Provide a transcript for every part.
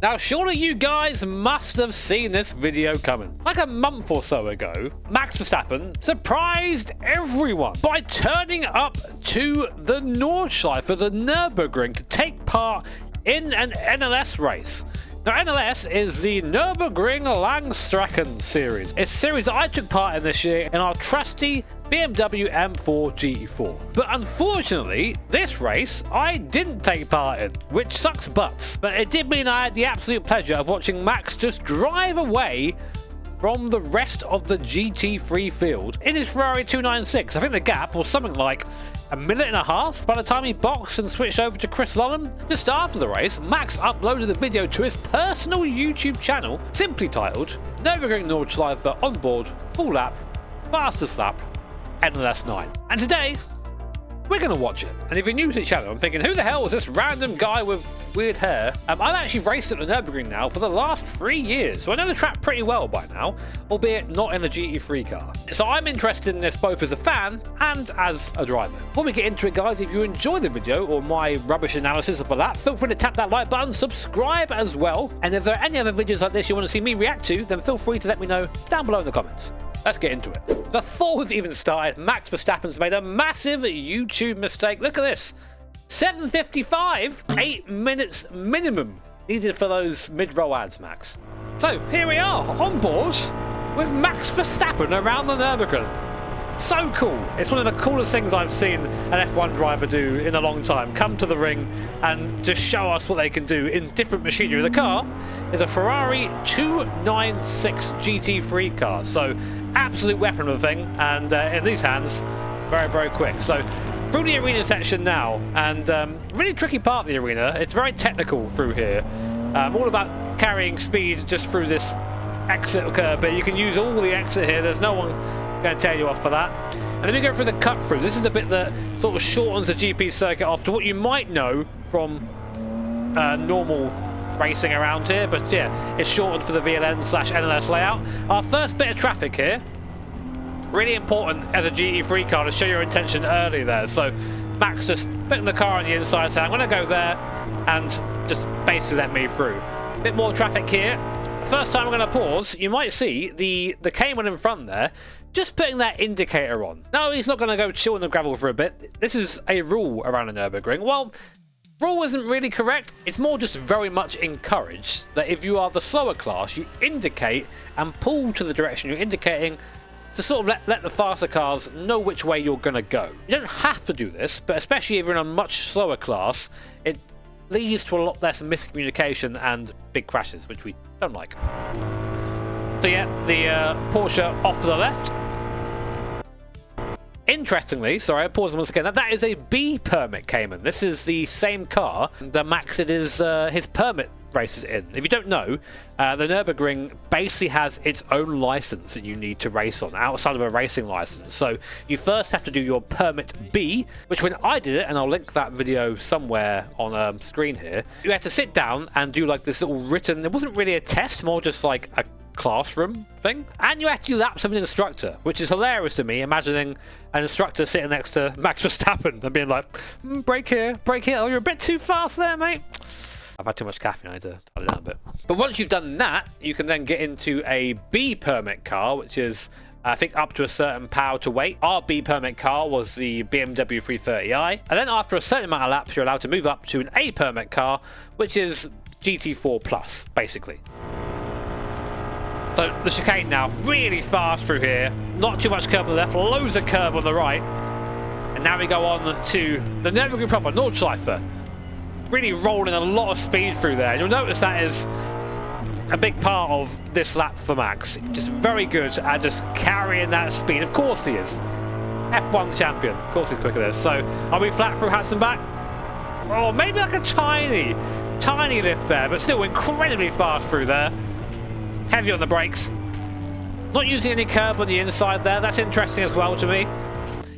Now, surely you guys must have seen this video coming. Like a month or so ago, Max Verstappen surprised everyone by turning up to the Nordschleife, the Nurburgring, to take part in an NLS race. Now, NLS is the Nurburgring Langstrecken series. It's a series that I took part in this year in our trusty BMW M4 GT4. But unfortunately, this race I didn't take part in, which sucks butts. But it did mean I had the absolute pleasure of watching Max just drive away from the rest of the GT3 field in his Ferrari 296. I think the gap was something like a minute and a half by the time he boxed and switched over to Chris Lolland. Just after the race, Max uploaded the video to his personal YouTube channel, simply titled Nurburgring Nordschleife on board, full lap, fastest lap, NLS 9. And today, we're going to watch it. And if you're new to the channel, I'm thinking, who the hell is this random guy with weird hair? I've actually raced at the Nurburgring now for the last 3 years, so I know the track pretty well by now, albeit not in a GT3 car. So I'm interested in this both as a fan and as a driver. Before we get into it, guys, if you enjoy the video or my rubbish analysis of the lap, feel free to tap that like button, subscribe as well, and if there are any other videos like this you want to see me react to, then feel free to let me know down below in the comments. Let's get into it. Before we've even started, Max Verstappen's made a massive YouTube mistake. Look at this. 7:55, 8 minutes minimum needed for those mid-roll ads, Max. So here we are, on board with Max Verstappen around the Nürburgring. So cool. It's one of the coolest things I've seen an F1 driver do in a long time. Come to the ring and just show us what they can do in different machinery. The car is a Ferrari 296 GT3 car, so absolute weapon of a thing, and in these hands, very, very quick. So through the arena section now, and really tricky part of the arena. It's very technical through here. All about carrying speed just through this exit curb, but you can use all the exit here. There's no one going to tail you off for that. And then we go through the cut through. This is the bit that sort of shortens the GP circuit off to what you might know from normal racing around here, but yeah, it's shortened for the VLN/NLS layout. Our first bit of traffic here. Really important as a GT3 car to show your intention early there. So Max just putting the car on the inside, saying I'm going to go there, and just basically let me through. Bit more traffic here. First time I'm going to pause, you might see the Cayman in front there just putting that indicator on. No, he's not going to go chill in the gravel for a bit. This is a rule around a Nürburgring. Well, rule isn't really correct. It's more just very much encouraged that if you are the slower class, you indicate and pull to the direction you're indicating to sort of let the faster cars know which way you're going to go. You don't have to do this, but especially if you're in a much slower class, it leads to a lot less miscommunication and big crashes, which we don't like. So yeah, the Porsche off to the left. Interestingly, sorry, I paused once again, that is a B permit Cayman. This is the same car that Max did his permit races in. If you don't know, the Nürburgring basically has its own license that you need to race on outside of a racing license. So you first have to do your permit B, which when I did it, and I'll link that video somewhere on screen here, you had to sit down and do like this little written, it wasn't really a test, more just like a classroom thing, and you actually lap some instructor, which is hilarious to me, imagining an instructor sitting next to Max Verstappen and being like, brake here, oh, you're a bit too fast there, mate. I've had too much caffeine, I need to cut it down a bit. But once you've done that, you can then get into a B permit car, which is, I think, up to a certain power to weight. Our B permit car was the BMW 330i. And then after a certain amount of laps, you're allowed to move up to an A permit car, which is GT4 Plus, basically. So the chicane now, really fast through here. Not too much curb on the left, loads of curb on the right. And now we go on to the Nürburgring proper, Nordschleife. Really rolling a lot of speed through there. You'll notice that is a big part of this lap for Max. Just very good at just carrying that speed. Of course he is. F1 champion. Of course he's quicker than this. So are we flat through Hudson back? Oh, maybe like a tiny lift there, but still incredibly fast through there. Heavy on the brakes. Not using any curb on the inside there. That's interesting as well to me.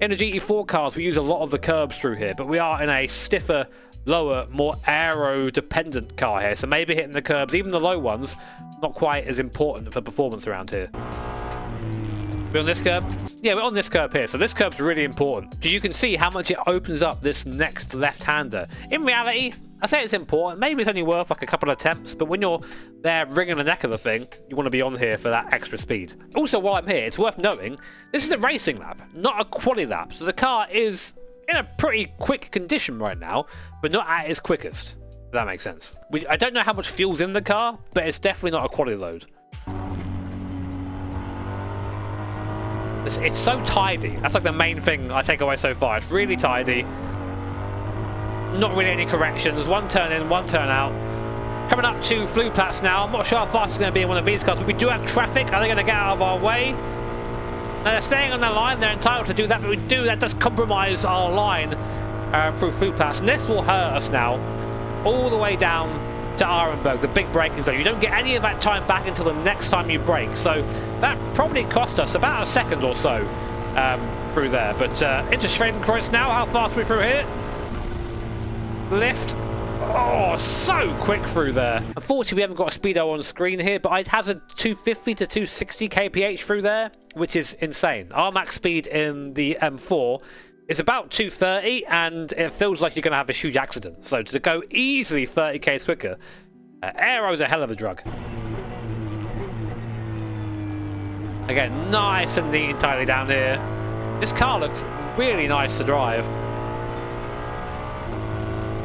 In the GT4 cars, we use a lot of the curbs through here, but we are in a stiffer, lower, more aero-dependent car here, so maybe hitting the curbs, even the low ones, not quite as important for performance around here. Be on this curb. Yeah, we're on this curb here, so this curb's really important. Because you can see how much it opens up this next left-hander. In reality, I say it's important. Maybe it's only worth like a couple of attempts, but when you're there wringing the neck of the thing, you want to be on here for that extra speed. Also, while I'm here, it's worth noting, this is a racing lap, not a quali lap. So the car is in a pretty quick condition right now, but not at its quickest. If that makes sense. I don't know how much fuel's in the car, but it's definitely not a quali load. It's so tidy. That's like the main thing I take away so far. It's really tidy. Not really any corrections. One turn in, one turn out. Coming up to Flugplatz now. I'm not sure how fast it's going to be in one of these cars, but we do have traffic. Are they going to get out of our way? Now they're staying on their line. They're entitled to do that, but we do. That does compromise our line through Flugplatz. And this will hurt us now. All the way down to Arenberg, the big braking zone. You don't get any of that time back until the next time you brake. So that probably cost us about a second or so through there. But into Schwedenkreuz now. How fast are we through here? Lift. Oh, so quick through there. Unfortunately, we haven't got a speedo on screen here, but I'd have a 250 to 260 kph through there, which is insane. Our max speed in the M4 is about 230, and it feels like you're going to have a huge accident. So to go easily 30 k's quicker, aero's a hell of a drug. Again, nice and neat and tidy down here. This car looks really nice to drive.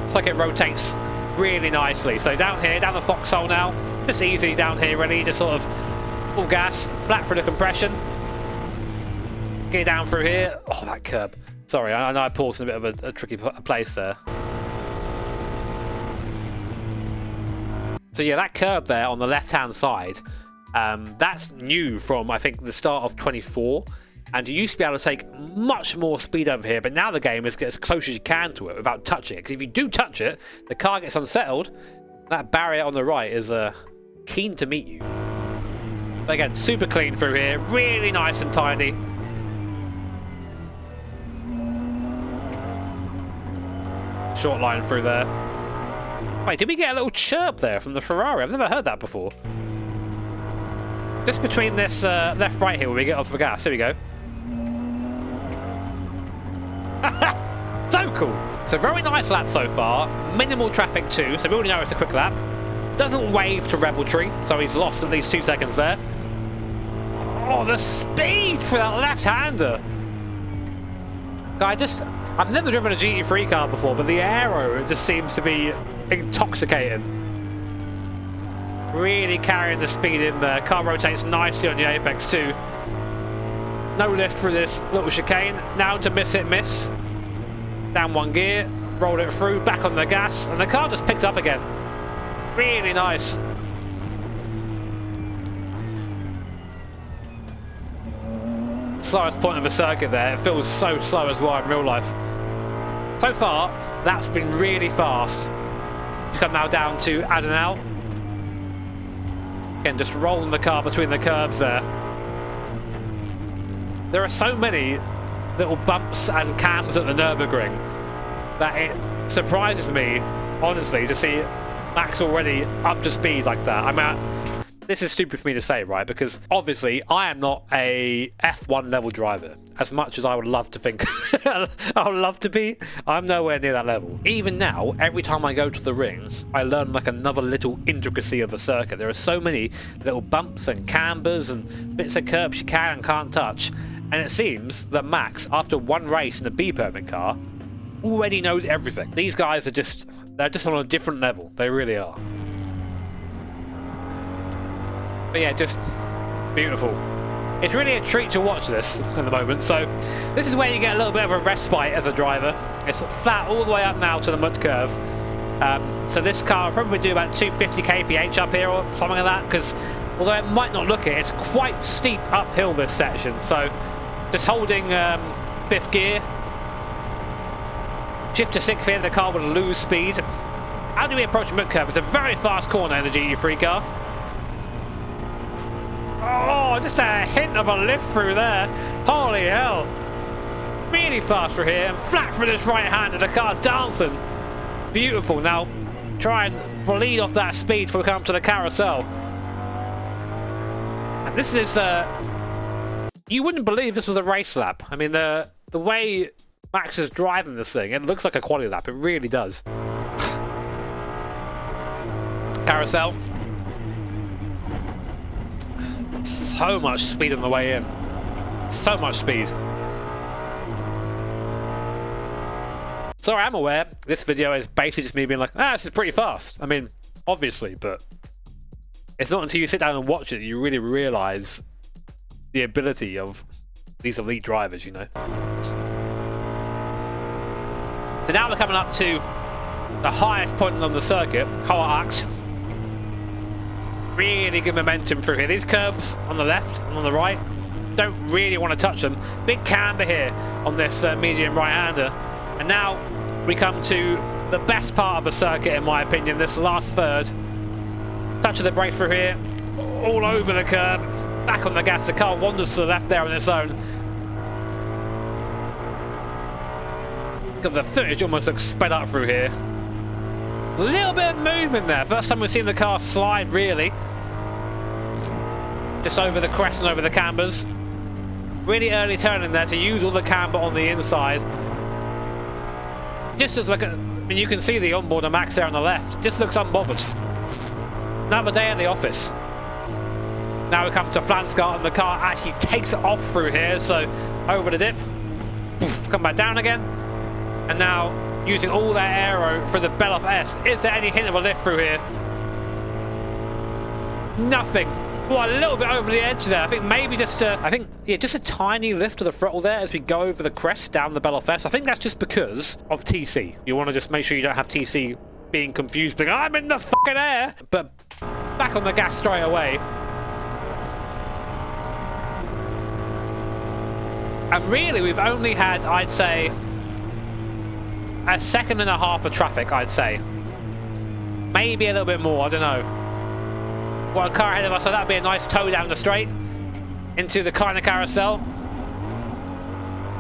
It's like it rotates really nicely. So down here, down the foxhole now, just easy down here really, just sort of full gas, flat for the compression. Get down through here. Oh, that curb. Sorry, I know I paused in a bit of a tricky place there. So yeah, that curb there on the left-hand side, that's new from, I think, the start of 24. And you used to be able to take much more speed over here, but now the game is get as close as you can to it without touching it. Because if you do touch it, the car gets unsettled. That barrier on the right is keen to meet you. But again, super clean through here. Really nice and tidy. Short line through there. Wait, did we get a little chirp there from the Ferrari? I've never heard that before. Just between this left-right here where we get off the gas. Here we go. So cool. So very nice lap so far. Minimal traffic too, so we already know it's a quick lap. Doesn't wave to Rebel Tree, so he's lost at least 2 seconds there. Oh, the speed for that left-hander. I've never driven a GT3 car before, but the aero just seems to be intoxicating. Really carrying the speed in there. Car rotates nicely on the apex too. No lift through this little chicane. Now to miss. Down one gear, roll it through, back on the gas, and the car just picks up again. Really nice. Slowest point of the circuit there. It feels so slow as well in real life. So far, that's been really fast. To come now down to Adenau. Again, just rolling the car between the curbs there. There are so many little bumps and cams at the Nurburgring that it surprises me, honestly, to see Max already up to speed like that. I mean, this is stupid for me to say, right? Because obviously I am not a F1 level driver, as much as I would love to think I would love to be. I'm nowhere near that level. Even now, every time I go to the ring, I learn like another little intricacy of a circuit. There are so many little bumps and cambers and bits of curbs you can and can't touch. And it seems that Max, after one race in a B permit car, already knows everything. These guys are they're just on a different level. They really are. But yeah, just beautiful. It's really a treat to watch this at the moment. So this is where you get a little bit of a respite as a driver. It's flat all the way up now to the mud curve. So this car will probably do about 250 kph up here or something like that, because although it might not look it, it's quite steep uphill this section. So just holding 5th gear, shift to 6th gear, the car will lose speed. How do we approach the mud curve? It's a very fast corner in the GT3 car. Oh, just a hint of a lift through there. Holy hell. Really fast through here and flat for this right hand of the car dancing. Beautiful. Now try and bleed off that speed before we come to the carousel. And this is You wouldn't believe this was a race lap. I mean, the way Max is driving this thing, it looks like a quality lap. It really does. Carousel. So much speed on the way in. So much speed. So I am aware this video is basically just me being like, this is pretty fast. I mean, obviously, but it's not until you sit down and watch it that you really realise the ability of these elite drivers, you know. So now we're coming up to the highest point on the circuit, Acht. Really good momentum through here. These curbs on the left and on the right, don't really want to touch them. Big camber here on this medium right-hander. And now we come to the best part of the circuit, in my opinion, this last third. Touch of the brake through here, all over the curb, back on the gas. The car wanders to the left there on its own. The footage almost looks sped up through here. A little bit of movement there. First time we've seen the car slide, really. Just over the crest and over the cambers. Really early turning there to use all the camber on the inside. Just as like I mean, you can see the onboard of Max there on the left. Just looks unbothered. Another day at the office. Now we come to Flanskart and the car actually takes it off through here. So over the dip. Poof, come back down again. And now using all that aero for the Beloff S. Is there any hint of a lift through here? Nothing. Well, a little bit over the edge there. I think maybe just just a tiny lift to the throttle there as we go over the crest down the Beloff S. I think that's just because of TC. You want to just make sure you don't have TC being confused, being, I'm in the fucking air. But back on the gas straight away. And really, we've only had, I'd say, a second and a half of traffic, I'd say. Maybe a little bit more, I don't know. Got a car ahead of us, so that'd be a nice tow down the straight into the kind of carousel.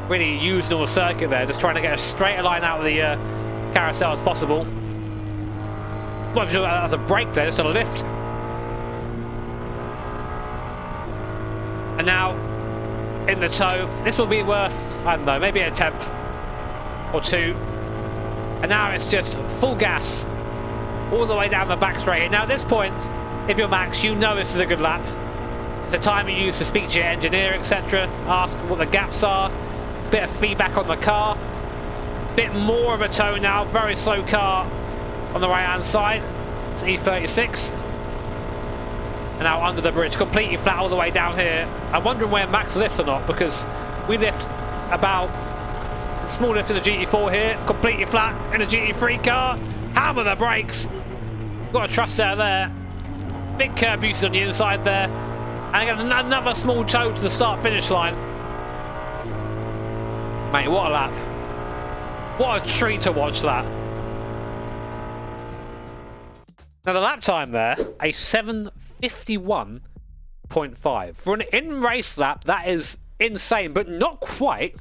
Really using all the circuit there, just trying to get as straight a line out of the carousel as possible. Not sure that's a brake there, just a lift. And now, in the tow, this will be worth, I don't know, maybe a tenth or two. And now it's just full gas all the way down the back straight here. Now at this point, if you're Max, you know this is a good lap. It's a time you use to speak to your engineer, etc. Ask what the gaps are. Bit of feedback on the car. Bit more of a tow now. Very slow car on the right-hand side. It's E36. And now under the bridge, completely flat all the way down here. I'm wondering where Max lifts or not, because we lift about a small lift in the GT4 here. Completely flat in a GT3 car. Hammer the brakes. Got to trust out there. Big curb usage on the inside there. And again, another small tow to the start-finish line. Mate, what a lap. What a treat to watch that. Now the lap time there, a 7:51.5. For an in-race lap, that is insane, but not quite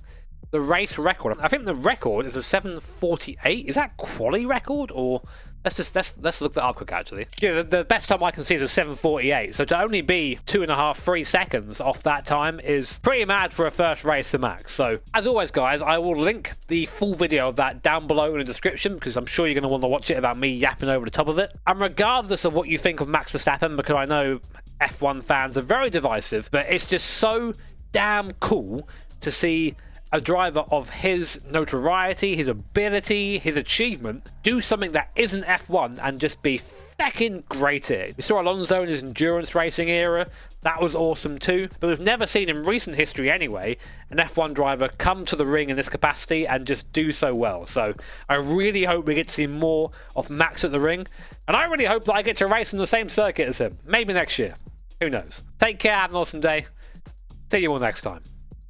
the race record. I think the record is a 7:48. Is that quali record, or let's look that up quick actually. Yeah, the best time I can see is a 7:48. So to only be 2.5-3 seconds off that time is pretty mad for a first race to Max. So as always, guys, I will link the full video of that down below in the description, because I'm sure you're going to want to watch it about me yapping over the top of it. And regardless of what you think of Max Verstappen, because I know F1 fans are very divisive, but it's just so damn cool to see a driver of his notoriety, his ability, his achievement, do something that isn't F1 and just be feckin' great at it. We saw Alonso in his endurance racing era. That was awesome too. But we've never seen in recent history anyway an F1 driver come to the ring in this capacity and just do so well. So I really hope we get to see more of Max at the ring. And I really hope that I get to race on the same circuit as him. Maybe next year. Who knows? Take care, have an awesome day. See you all next time.